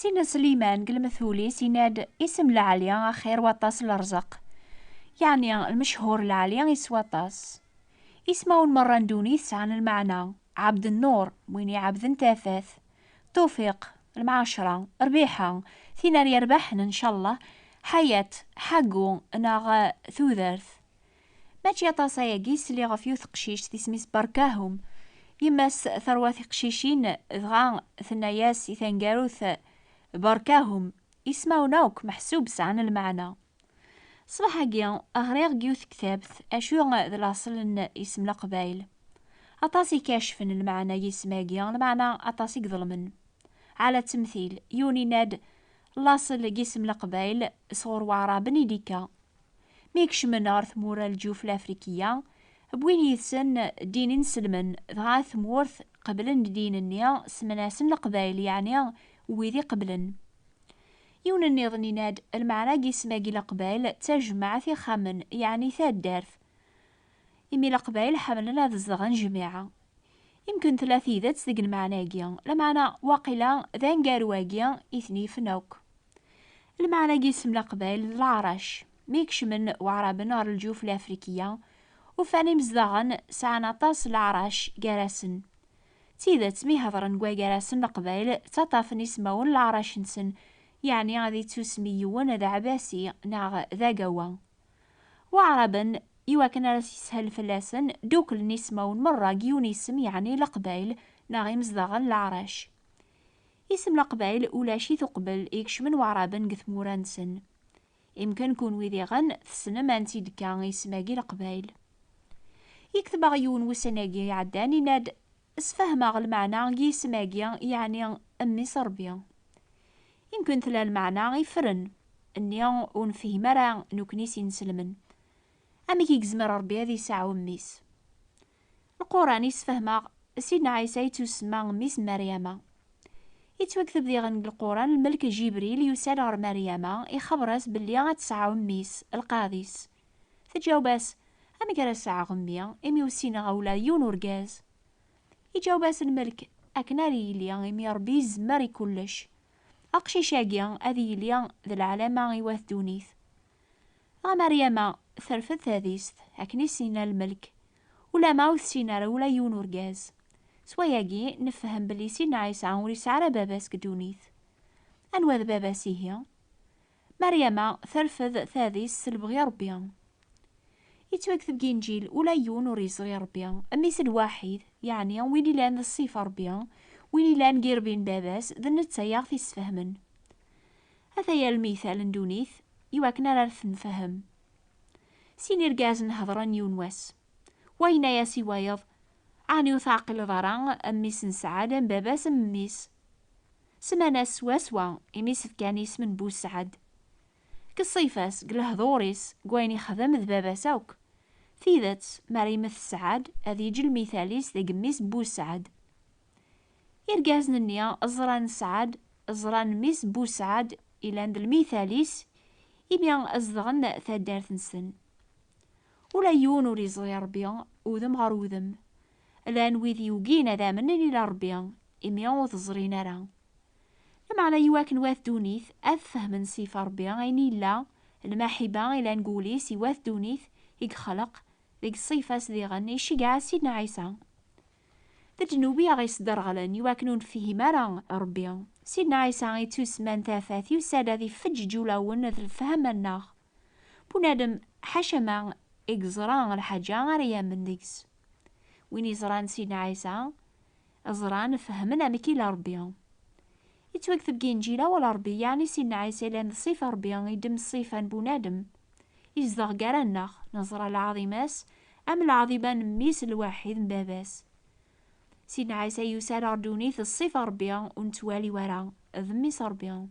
سينا سليمان قل مثولي سيناد اسم العالية خير وطاس الرزق، يعني المشهور العالية يسواطاس. اسمه المرة ندونيث عن المعنى عبد النور ويني عبد انتافاث، توفيق المعاشرة ربيحة ثينا يربحن إن شاء الله، حياة حقو ناغ ثوذرث. ماشي طاساياكيس اللي غفيو ثقشيش تسميس بركاهم يماس ثروات قشيشين ذغا ثناياس يثنقاروث بركاهم اسمه نوك محسوب عن المعنى. صباح هاكيا أغريغ جيوث كتابث أشو ذا الأصل اسم القبايل أطاسي كاشفن المعنى يسماقيا المعنى أطاسي ظلمن. على تمثيل يوني ناد لاصل جسم القبايل صور وعرا بنيديكا ميكش من أرث مورا الجوف الأفريقية بوين يثسن دين نسلمن ذغا ثمورث قبلن دين النيا سمناسن القبايل يعني ويذي قبلن. يون النظني ناد المعنى جسماقي القبايل تجمع في خمن يعني ثادارث إمي القبايل حملنا ذا الزغن جميعا يمكن ثلاثي ذات صدق المعنى جيا المعنى واقلا ذان قارواجيا إثني فنوك. المعنى جسم القبايل العرش ميكش من وعرب نار الجوف الأفريقية وفاني مزدغن سعنا طاس العرش جراسن تيذات مي هضرن قوى جراسن القبايل تطافن اسمون العرش نسن يعني غادي تسميون ذا عباسي ناغ ذا قوا وعربا يواكن راس يسهل فلاسن دوك النسمون مرة جيون اسم يعني القبايل ناغي مزدغن العرش. اسم القبايل ولا شي ثقبل إيكش من وعربا قثمورا نسن يمكن كون ويذي غن تسن مانتي دكا يسماقي القبايل. يكتب غيون وسناقي عداني ناد اسفهمغ المعنى يسماقي يعني أمي صربيا يمكن تلا المعنى يفرن اني ونفهم راه نكنيسي نسلمن امي كي يزمر ربي هذه ساعة وميس. القران يسفهمغ سيدنا عيسى يتسمى ميس مريم يتوكتب ذي غن القران الملك جبريل يسال غير مريم يخبرس بلي غتسعى وميس القاضيس تجاوباس امي كرا ساعة غمية امي وسينا غولا يون ورقاز يجاوباس الملك اكناري ليا امي ربي زمري كلش أقشي شاقيا أذي ليا ذا العلامة غيواث دونيث. مريم ثرفت ثاذيست أكني سينا الملك ولا ماوث سينا ولا يون ورقاز سواياقي نفهم بلي سينا عيسى وريس على باباس كدونيث. أنواذ باباسي هي مريم ثرفت ثاذيست البغي ربيا يتوكتب جينجيل ولا يون وريس غير ربيا أميس الواحد يعني ويلي لان الصيفة ربيا ويلي لان غير بين باباس ذا نتسياغ في سفهمن. هذا هي المثال ندونيث يواكنا رارث نفهم. سيني رقاز نهضرن يونواس وين يا سي وايض عني وثاقل ضران أميس نسعاد باباس أميس سمانا سوا إميس كان اسم بو سعد كالصيفاس قله ضوريس قويني خدم ذ باباس أوك ثيذات مريمث سعد أذي يجي المثاليس ذا قميس بو سعد. يرقازن النيا أزران سعد أزران ميس بو سعد إلى عند المثاليس إميان أزدغن ثادارث نسن ولا يون وريزغي ربيا وذم غار وذم لان ويذي وقينا ذا منن إلى ربيا إميان وتزرين راه المعنى يواكن واث دونيث أفهم صفة ربيا غيني لا المحبة إلى نقولي سي واث دونيث يك خلق ذيك الصفة ذي غني شقع سيدنا عيسى تجنوبي غيصدر غلان يواكنون فيه مرا ربيا سيدنا عيسى غيتوسمان ثاثاثي وسادة ذي فج جولاون ذي الفهم الناغ بنادم حشما إقزران الحاجة غريا من ديكس وين يزران سيدنا عيسى أزران فهمنا مكي لربيا يتوكتب جينجيلا ولا ربي يعني سيدنا عيسى لان الصفة ربيا يدم الصفة بنادم يزدغ قرانا نظرة العظيماس أم العظيمان ميس الواحد باباس. سيدنا عيسى يسار أردونيث الصفة ربيا ونتوالي ورا ذمي صربيا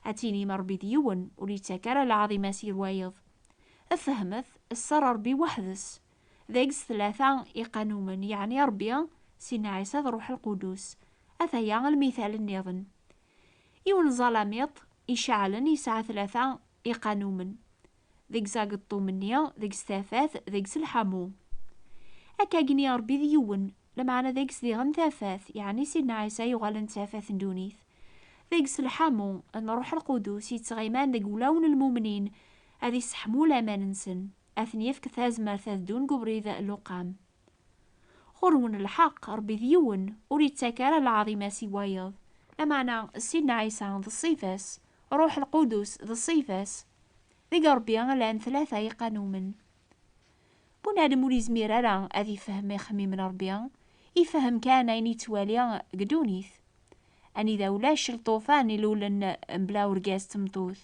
أتيني مربي ديون وليتكار العظيمة سير وايض أفهمث السر ربي وحدس ذيكس ثلاثة يقانومن يعني ربيا سيدنا عيسى روح القدوس أثيا المثال النظن يون ظلاميط إشعلن يسعى ثلاثة يقانومن ذيكس قطو منيا ذيكس ثافاث ذيكس الحمو أكاقني ربي ديون لمعنى ذيكس ذي غن ثافاث يعني سيدنا عيسى يغالن ثافاث دونيث ذيك سلحامو أن روح القدس يتغيمان ذيك ولاون المؤمنين هذي سحمو لامان نسن أثني يفك ثازمر ثاذدون قبريد اللقام خرون الحق ربي ذيون أريد تكارا العظيمة سوايض أمانا سيدنا عيسى ذا الصيفاس روح القدس ذا الصيفاس ذي قربيا لان ثلاثة يقانومن بنادم ولي زميرارا أذي فهم يخمي من ربيا يفهم كان أين يتواليا قدونيث أني ذا ولاش الطوفان يلولن بلا ورقاس تمطوث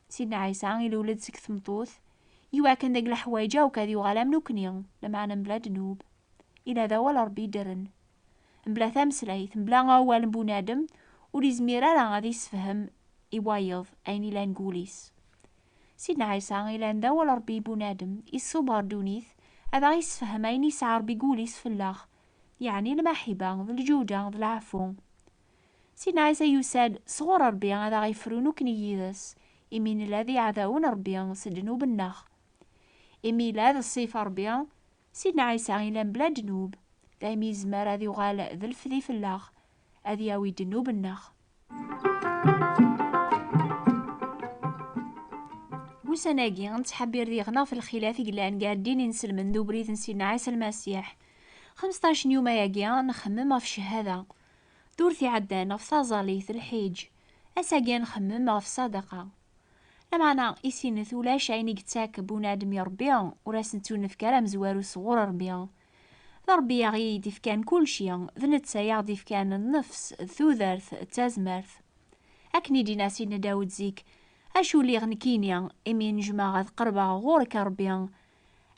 سيدنا عيسى يلولد سك تمطوث يواكن داك الحوايجا وكذي وغلام نوكنيا لمعنا بلا دنوب إلى ذا ولا ربي درن بلا ثامسلايث بلا غوال بنادم ولي زميرارا غادي يسفهم يوايض أين لا نقوليس سيدنا عيسى إلى ذا ولا ربي بنادم يصبر دونيث هذا يسفهم أين يسعى ربي قوليس في الله يعني المحبة الجودة العفو سيدنا عيسى يساد صغور ربي هذا غيفرونو كنييدس إمين الذي عذاون ربي سدنو بالنخ إمي هذا الصيف ربي سيدنا عيسى إلى بلا دنوب دايما يزمر هذي وغال ذا الفذي في الله هذي ياوي دنوب النخ وسناقي غنتحبير ديغنا في الخلاف يقلان قاعدين نسلمن ذو بريد سيدنا عيسى المسيح 15 يوم ياقي نخمم في شهادة دورتي عدانا في صازاليث الحيج أساقي نخمم في صدقة لمعنا إسينث ولا شايني قتاك بونادم يربيا وراسنتو نفكارا مزوارو صغور ربيا ضربي غي ديفكان كل شيء ذنت سياغ ديفكان النفس الثوذرث التازمرث أكني دينا سيدنا داود زيك أشو لي غنكينيا إمي نجمع غاد قربا غورك ربيا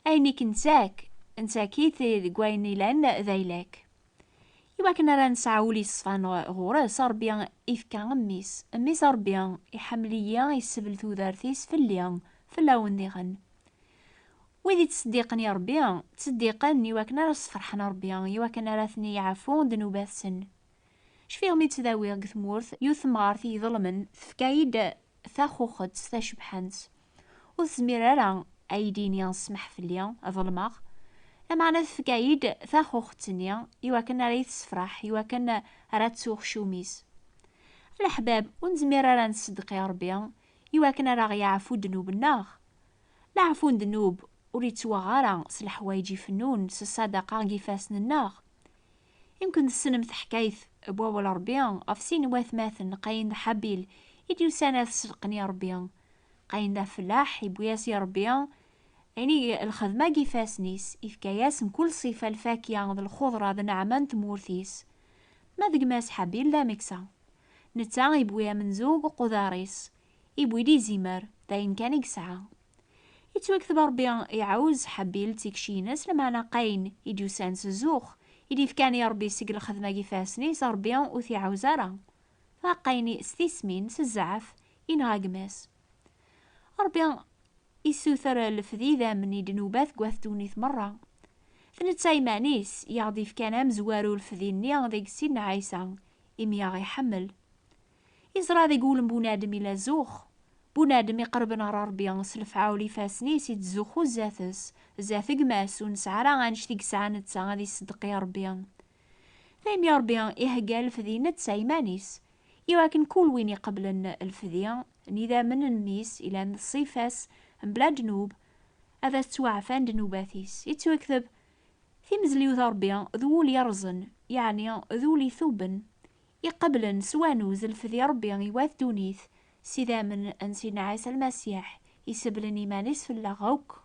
أيني كنساك انساكيثي قويني لان ذيلاك إوا كنا راه نسعاولي الصفان غورس ربيا إفكا أميس ربيا يحمليا يسبل ثوذرثيس في اللون ديغن ويدي تصديقني ربيا تصديقني وكنا راه صفرحنا ربيا إوا كنا راه ثني يعفون ذنوبات سن شفيهم يتداوي قثمورث يوث مغارثي ظلمن فكايد ثاخوخت ثاشبحانت وثزميرارا أيديني نسمح في اليوم أظلماغ لما فكايد ثاخوختنيا إوا كنا راه يتسفرح إوا كنا راه تسوخ شوميس الأحباب ونزميرارا نصدق يا ربيا إوا كنا راه يعفو ذنوبنا لا عفو ذنوب وريت وغارا سالحوايج يفنون الصدقة كيفاسن الناغ يمكن تسنمت حكايث بواو ربيا أفسين واثماثن قاين حبيل يديو سنة تسلقني ربيا قاين دا فلاح يبوياس يا ربيا يعني الخدمة كيفاسنيس إفكاياس من كل صفة الفاكهة ذا الخضرة ذا نعمان تمورثيس ما ذق ماس حبيل لا مكسا نتا يبويا من زوق وقداريس يبوي دي زمر داين كان يقسعى يتوكثب ربيا يعوز حبيل تيكشينس لمعنى قاين يديو سانس الزوخ يدي فكان يا ربي سيق الخدمة كيفاسنيس ربيا وثي عوزارا فقايني استيسمين سزعف إنها قماس ربيا يسوثر الفذيذة من يدنوبات قواث مرة ثنتاي مانيس يغضيف كان مزوارو الفذيني غديك سيدنا عيسى إميا غيحمل يزرا ذي قول بونادم إلى زوخ بونادم يقربنا ربي نسلف عاولي فاسنيس يتزوخو زاث قماس ونسعرا غانشتيك ساعة نتا غادي يصدق يا ربي ثايم يا ربي إهقا الفذينة تساي مانيس يواكن كل وين يقبل الفذية نذا من الميس إلى الصيفاس بلا جنوب هذا توعفان دنوباثيس يتوكذب في مزليو ضربيا ذول يرزن يعني ذولي ثوبن يقبلن سوانوز الفذي ربيا يواث دونيث سيدا من أنسينا عيسى المسيح يسبلن إيمانيس في اللغوك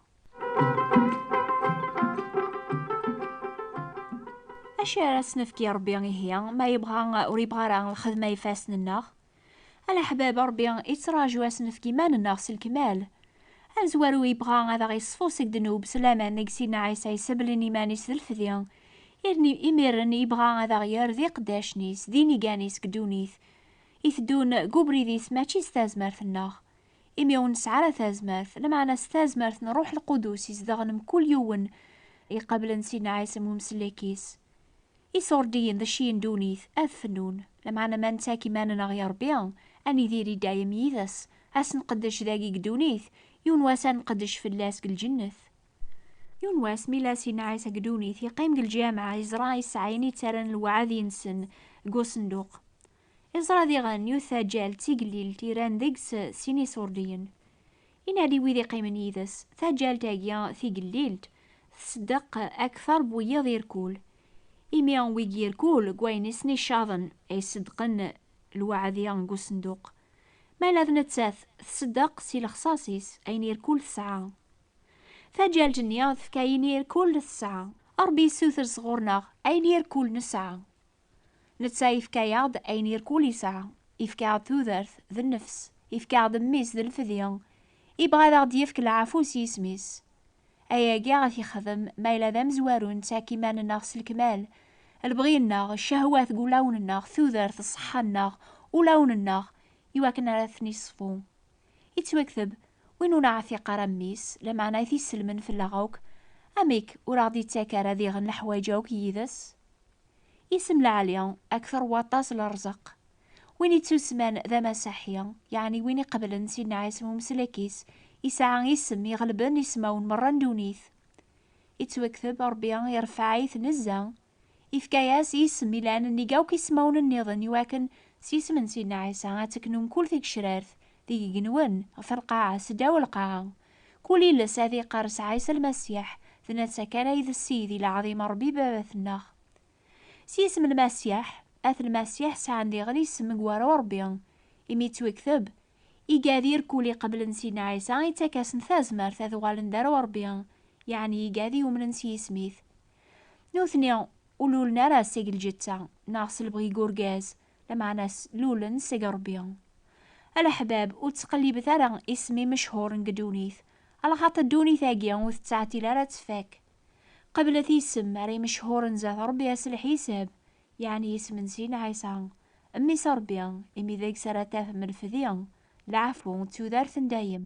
أشياء سنفكي ربيا هي ما يبغى وريبغى راه الخدمة يفاسن الناغ على حباب ربيا يتراجوا سنفكي مان الناغ الكمال أزوارو يبغى هذا غيصفو سيك دنوب سلاما نكسينا عيسى يسبلن إيمانيس الفذيا يعني إميرن يبغى هذا غير ذي قداشنيس ديني قانيس قدونيث يثدون قبري ذيس ماشي ستازمرث الناغ إميون سعرة ثازمرث لمعنا ستازمرث نروح القدوس يزدغنم كل يوم يقابل نسينا عيسى ممسلكيس يصوردين ذا شين دونيث أفنون لمعنا ما نتاكي ماننا غير بيان أني ذيري دايا ميثس هاس نقدش ذاقي قدونيث يونواس نقدش في اللاس الجنث يونواس ميلاسينا عيسى قدونيث يقيم الجامعة يزرا يسعيني تران الوعاذ ينسن قو صندوق إزرا دي غنيو ثاجال تيقليل تيران ديكس سيني سوردين. إنادي ويدي قيمن يدس ثاجال تاقيا تيقليلت تصدق أكثر بويض يركول. إميان ويجي يركول قوينسني شاظن أي صدقن الوعديان قو صندوق. ما لازم تساث تصدق سي لخصاصيس أين يركول الساعة. ثاجال جنيا ثكاين يركول الساعة. أربي سوثر صغورنا أين يركول نسعة. نتسا يفكاياض أين يركول يسعة. يفكاياض ثوذرث ذا النفس. يفكاياض ميس ذا الفذيان. يبغى ذا يفك العفوس يسميس. أياكي غاث يخدم ما إلا ذا مزوارون تاكي مالنا خس الكمال. البغينا الشهوات قولاوننا ثوذرث الصحة ولوننا يواكن راثني صفو. يتوكثب وينو نعثي قرميس لما نايثي سلمن في اللغوك أميك وراضي تاكارا ذي غن الحوايجوك يدس. اسم العالية أكثر واطاس الرزق. وين يتسمان ذا مساحية يعني وين قبل سيدنا عيسى ومسلكيس يسعى يسم يغلبن يسمون مران دونيث. يتوكثب ربيا يرفعيث نزا يفكاياس يسم لان النيقاوك يسمون النظن يواكن سيسمن سيدنا عيسى تكنون كل ذيك شرارث ذي جنون في القاعة سداو القاعة كل إلا ذي قارس عيسى المسيح ذنا سكان إذا السيدي العظيم ربي بابثنا. سيسم المسيح أث المسيح سعندي غني يسم قوارا وربيا إمي توكثب يقادير كولي قبل نسينا عيسى يتكاس نثازمر ثاثوغال ندار وربيا يعني يقادي ومن نسي سميث. نوثنيا ولولنا راه سيق الجتا ناقص البغي قورقاز لما ناس لولن سيق ربيا. الأحباب وتقلب ثرى اسمي مشهور نقدونيث على خاطر دونيث اقيا وثتعتي لا تفاك قبل ثيسم ري مشهور نزاث ربيا الحساب يعني اسم نسينا عيسى أمي صربيا إمي ذيك سرتاف من الفذيان العفو تودارث دايم.